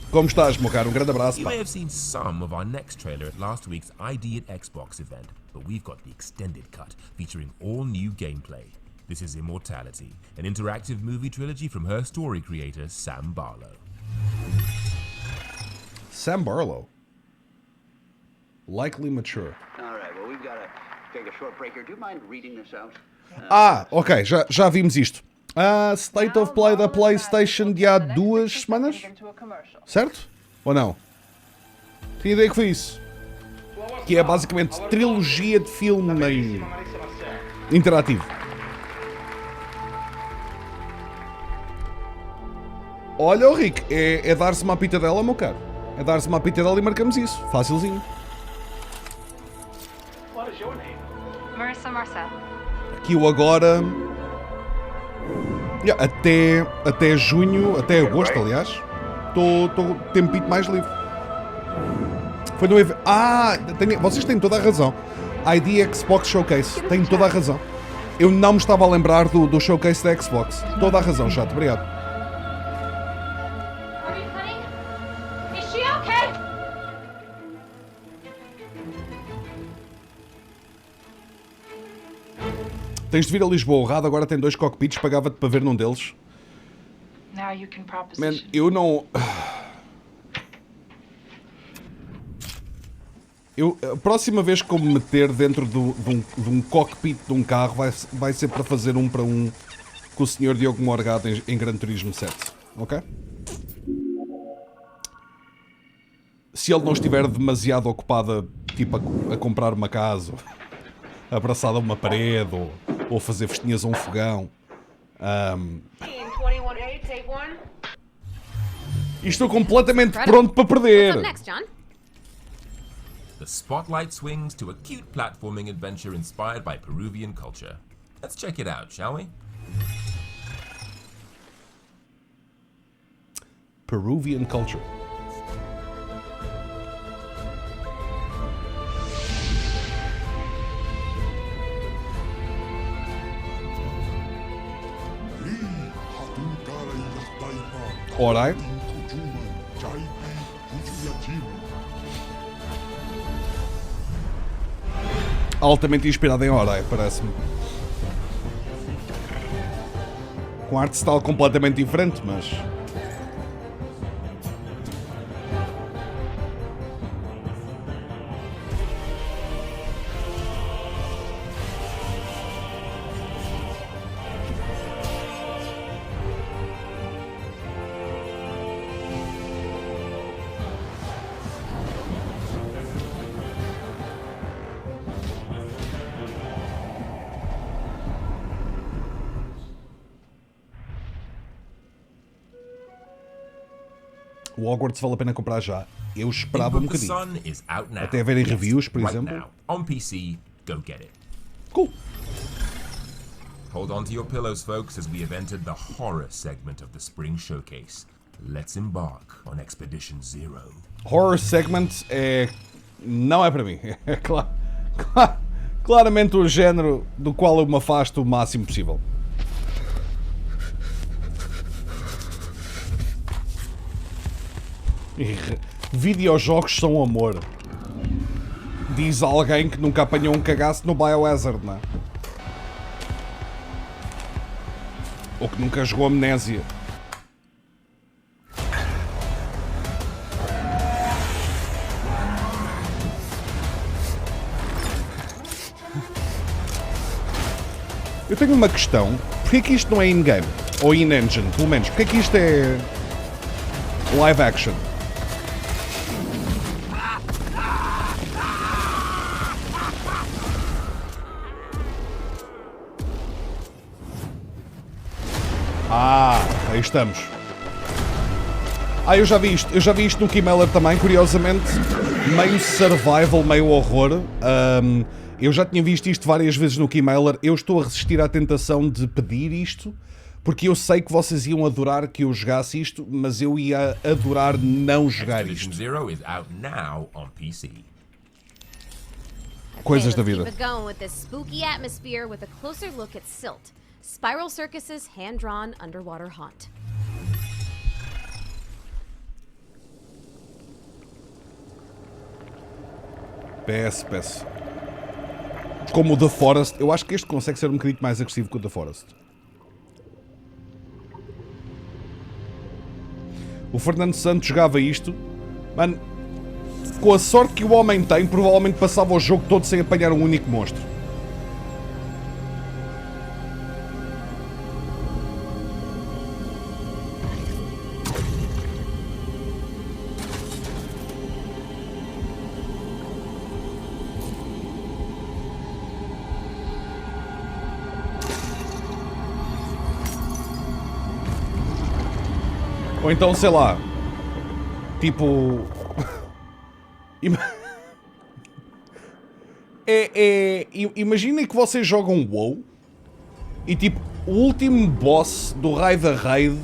Como estás, meu caro? Um grande abraço, You pá. may have seen some of our next trailer at last week's ID at Xbox event, but we've got the extended cut featuring all new gameplay. This is Immortality, an interactive movie trilogy from her story creator, Sam Barlow. Sam Barlow. Likely mature. All right, well, we've got to take a short break here. Do you mind reading this out? Ok, já vimos isto. State of Play da PlayStation de há 2 semanas? Certo? Ou não? Tinha ideia que foi isso. Que é basicamente trilogia de filme interativo. Olha, o Rick, é dar-se uma pitadela, meu caro. É dar-se uma pitadela e marcamos isso. Facilzinho. Marissa Marcel. Aqui o agora... Até junho, até agosto, aliás, estou tempito mais livre. Foi no evento... vocês têm toda a razão. ID Xbox Showcase, têm toda a razão. Eu não me estava a lembrar do showcase da Xbox. Toda a razão, chato, obrigado. Tens de vir a Lisboa, o Rado agora tem 2 cockpits, pagava-te para ver num deles. Man, eu não... a próxima vez que eu me meter dentro de um cockpit de um carro vai ser para fazer um para um com o Sr. Diogo Morgado em Gran Turismo 7, ok? Se ele não estiver demasiado ocupado tipo, a comprar uma casa, abraçado a uma parede ou fazer festinhas a um fogão. E estou completamente pronto para perder. The spotlight swings to a cute platforming adventure inspired by Peruvian culture. Let's check it out, shall we? Peruvian culture. Alright. Altamente inspirado em Orai, parece-me. Com arte style completamente diferente, mas... O Hogwarts vale a pena comprar já. Eu esperava um bocadinho. Até verem reviews, por exemplo. On PC, go get it. Cool. Hold on to your pillows, folks, as we have entered the horror segment of the Spring Showcase. Let's embark on Expedition Zero. Horror segment não é para mim. É claramente o género do qual eu me afasto o máximo possível. Videojogos são amor. Diz alguém que nunca apanhou um cagaço no Biohazard, não é? Ou que nunca jogou Amnésia. Eu tenho uma questão. Porquê que isto não é in-game? Ou in-engine, pelo menos. Porquê que isto é live action? Aí estamos. Eu já vi isto no Keymaler também, curiosamente. Meio survival, meio horror. Eu já tinha visto isto várias vezes no Keymaler. Eu estou a resistir à tentação de pedir isto, porque eu sei que vocês iam adorar que eu jogasse isto, mas eu ia adorar não jogar isto. Coisas da vida. Keep it going with this spooky atmosphere with a closer look at Silt, Spiral Circus's hand-drawn underwater haunt. PS. Como o The Forest, eu acho que este consegue ser um bocadinho mais agressivo que o The Forest. O Fernando Santos jogava isto, mano, com a sorte que o homem tem, provavelmente passava o jogo todo sem apanhar um único monstro. Ou então, sei lá, tipo... Imaginem que vocês jogam WoW e tipo, o último boss do raid da raid,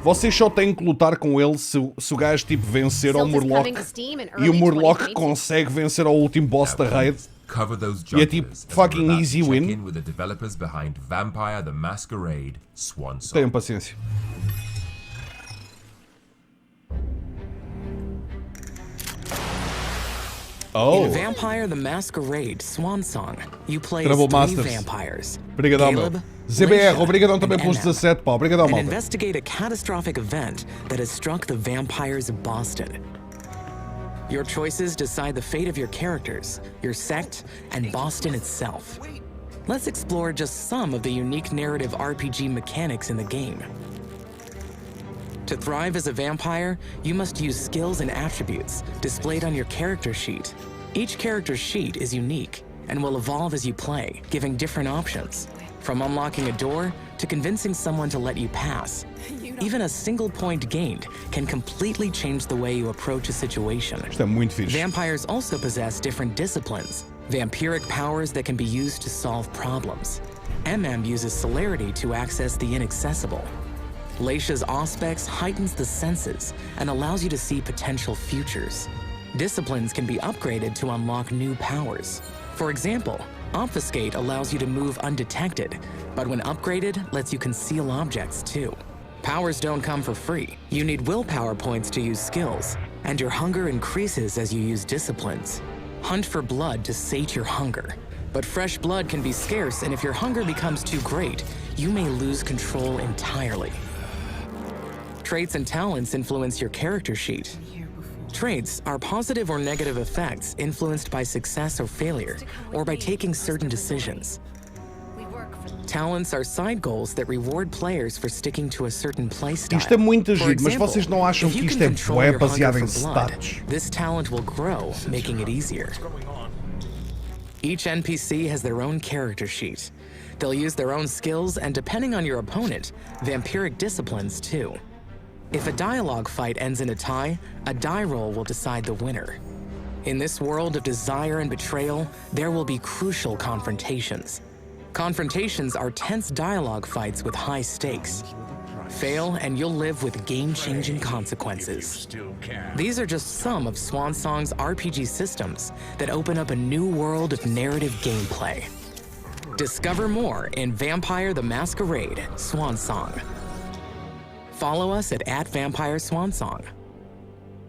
vocês só têm que lutar com ele se o gajo tipo vencer ao Murloc, e o Murloc consegue vencer ao último boss da raid. E é tipo fucking easy win. Tenham paciência. In Vampire the Masquerade Swan Song, you play as three vampires. Obrigadão, meu. ZBR, obrigadão também pelos 17, pá. Obrigadão, malta. And investigate a catastrophic event that has struck the vampires of Boston. Your choices decide the fate of your characters, your sect, and Boston itself. Let's explore just some of the unique narrative RPG mechanics in the game. To thrive as a vampire, you must use skills and attributes displayed on your character sheet. Each character sheet is unique and will evolve as you play, giving different options, from unlocking a door to convincing someone to let you pass. Even a single point gained can completely change the way you approach a situation. Isto é muito fixe. Vampires also possess different disciplines, vampiric powers that can be used to solve problems. uses celerity to access the inaccessible. Leisha's Auspex heightens the senses and allows you to see potential futures. Disciplines can be upgraded to unlock new powers. For example, Obfuscate allows you to move undetected, but when upgraded, lets you conceal objects too. Powers don't come for free. You need willpower points to use skills, and your hunger increases as you use disciplines. Hunt for blood to sate your hunger. But fresh blood can be scarce, and if your hunger becomes too great, you may lose control entirely. Traits and talents influence your character sheet. Traits are positive or negative effects influenced by success or failure, or by taking certain decisions. Talents are side goals that reward players for sticking to a certain playstyle. Isto é muito giro, mas vocês não acham que isto é baseado em status? This talent will grow, making it easier. Each NPC has their own character sheet. They'll use their own skills and, depending on your opponent, vampiric disciplines too. If a dialogue fight ends in a tie, a die roll will decide the winner. In this world of desire and betrayal, there will be crucial confrontations. Confrontations are tense dialogue fights with high stakes. Fail and you'll live with game-changing consequences. These are just some of Swansong's RPG systems that open up a new world of narrative gameplay. Discover more in Vampire the Masquerade Swansong. Follow us at @VampireSwansong.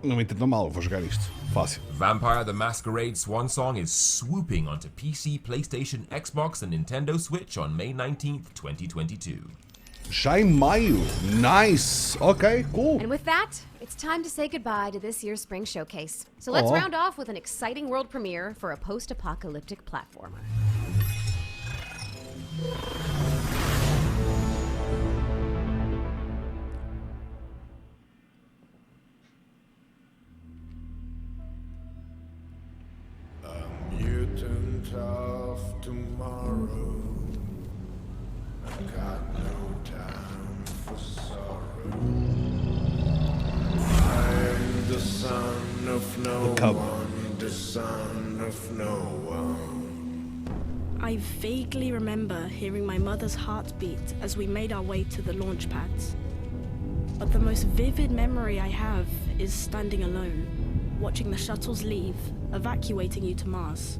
Não me entendam mal, vou jogar isto. Fácil. Vampire the Masquerade Swansong is swooping onto PC, PlayStation, Xbox, and Nintendo Switch on May 19th, 2022. Já em maio. Nice. Okay, cool. And with that, it's time to say goodbye to this year's Spring Showcase. So let's round off with an exciting world premiere for a post-apocalyptic platformer. Mutant of tomorrow. I've got no time I'm the son of no cub. one, the son of no one. I vaguely remember hearing my mother's heartbeat as we made our way to the launch pads. But the most vivid memory I have is standing alone, watching the shuttles leave, evacuating you to Mars.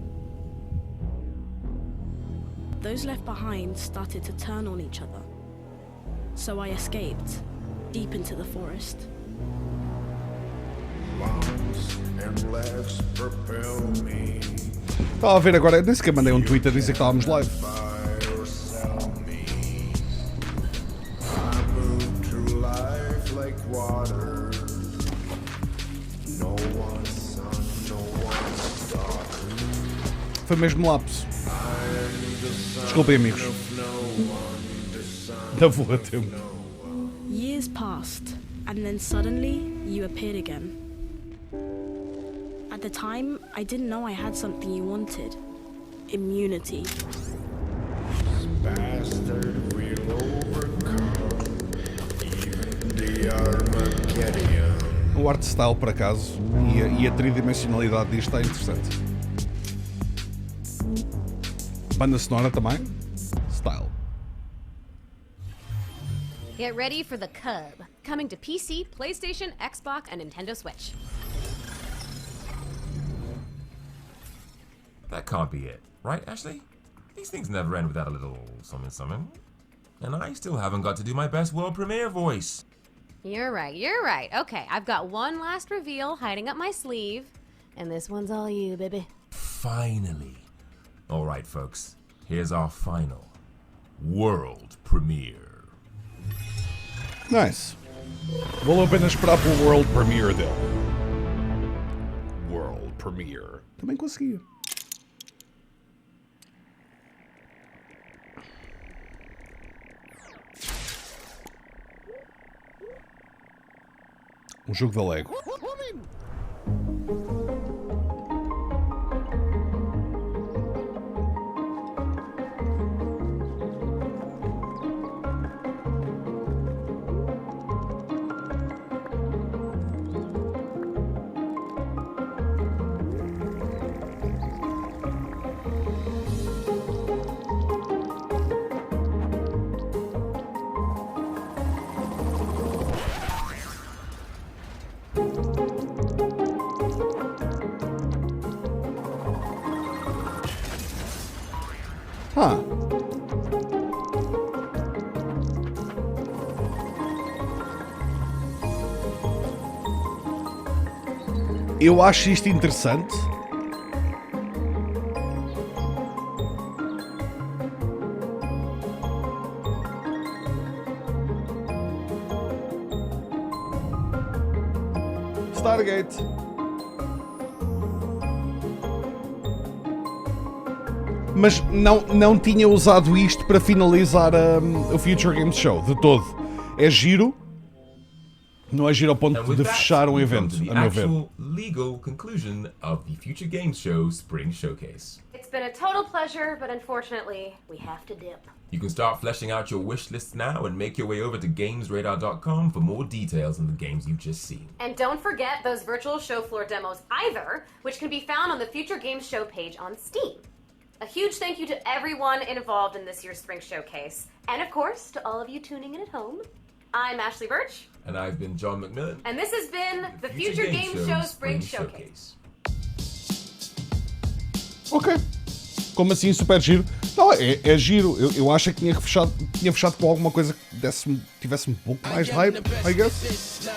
Those left behind started to turn on each other. So I escaped, deep into the forest. Lungs and legs propel me. Estava a ver agora, eu nem sequer mandei um tweet a dizer que estávamos live. Fire sell me. I move through life like water. No one's sun, no one's daughter. Foi mesmo lapso. I'm the son Desculpem, amigos. of no one, the son Ainda vou a tempo. Years passed, and then suddenly you appeared again. At the time, I didn't know I had something you wanted. Immunity. bastard will overcome even the Armageddon. O art style, por acaso, e a tridimensionalidade disto está interessante. Banda sonora também. Style. Get ready for the Cub, coming to PC, PlayStation, Xbox, and Nintendo Switch. That can't be it, right, Ashley? These things never end without a little something. And I still haven't got to do my best world premiere voice. You're right. Okay, I've got one last reveal hiding up my sleeve, and this one's all you, baby. Finally. All right, folks. Here's our final world premiere. Nice. Vou apenas esperar pelo world premiere dele. World premiere. Também conseguia. Um jogo da Lego. Eu acho isto interessante. Stargate. Mas não tinha usado isto para finalizar o Future Games Show, de todo. É giro. Não é giro ao ponto de fechar um evento, a meu ver. Legal conclusion of the Future Games Show Spring Showcase. It's been a total pleasure, but unfortunately, we have to dip. You can start fleshing out your wish list now and make your way over to GamesRadar.com for more details on the games you've just seen. And don't forget those virtual show floor demos either, which can be found on the Future Games Show page on Steam. A huge thank you to everyone involved in this year's Spring Showcase, and of course, to all of you tuning in at home. I'm Ashley Birch. And I've been John McMillan. And this has been the Future Games Show Spring Showcase. Ok. Como assim, super giro? Não, é giro. Eu acho que tinha fechado com alguma coisa que tivesse um pouco mais de hype, I guess.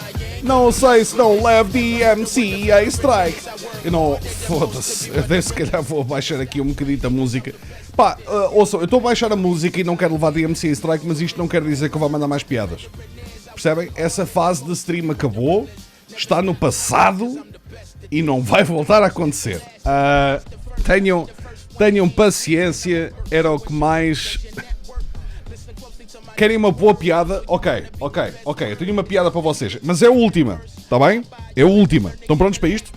Não sei se não leve DMC a strike. Eu não... Foda-se. Eu se calhar vou baixar aqui um bocadinho a música. Pá, ouçam, eu estou a baixar a música e não quero levar DMC a strike, mas isto não quer dizer que eu vá mandar mais piadas. Percebem? Essa fase de stream acabou, está no passado e não vai voltar a acontecer. Tenham paciência, era o que mais... Querem uma boa piada? Ok, eu tenho uma piada para vocês, mas é a última, está bem? É a última. Estão prontos para isto?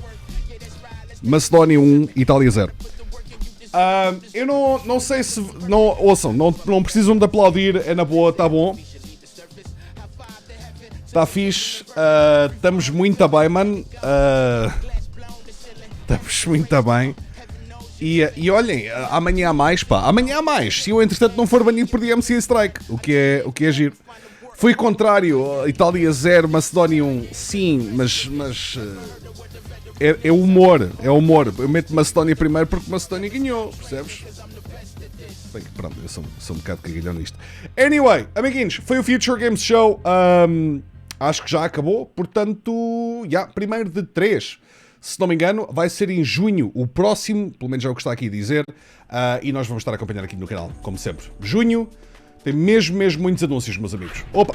Macedónia 1, Itália 0. Eu não sei se... Não, ouçam, não precisam de aplaudir, é na boa, está bom. Está fixe. Estamos muito bem, mano. Estamos muito bem. E olhem, amanhã há mais, pá. Amanhã há mais. Se eu, entretanto, não for banido por DMC Strike. O que é giro. Foi contrário. Itália 0, Macedónia 1. Sim, mas é humor. É humor. Eu meto Macedónia primeiro porque Macedónia ganhou. Percebes? Bem, pronto, eu sou um bocado cagalhão nisto. Anyway, amiguinhos, foi o Future Games Show. Acho que já acabou. Portanto, 1º de 3. Se não me engano, vai ser em junho o próximo, pelo menos é o que está aqui a dizer, e nós vamos estar a acompanhar aqui no canal, como sempre. Junho tem mesmo muitos anúncios, meus amigos. Opa!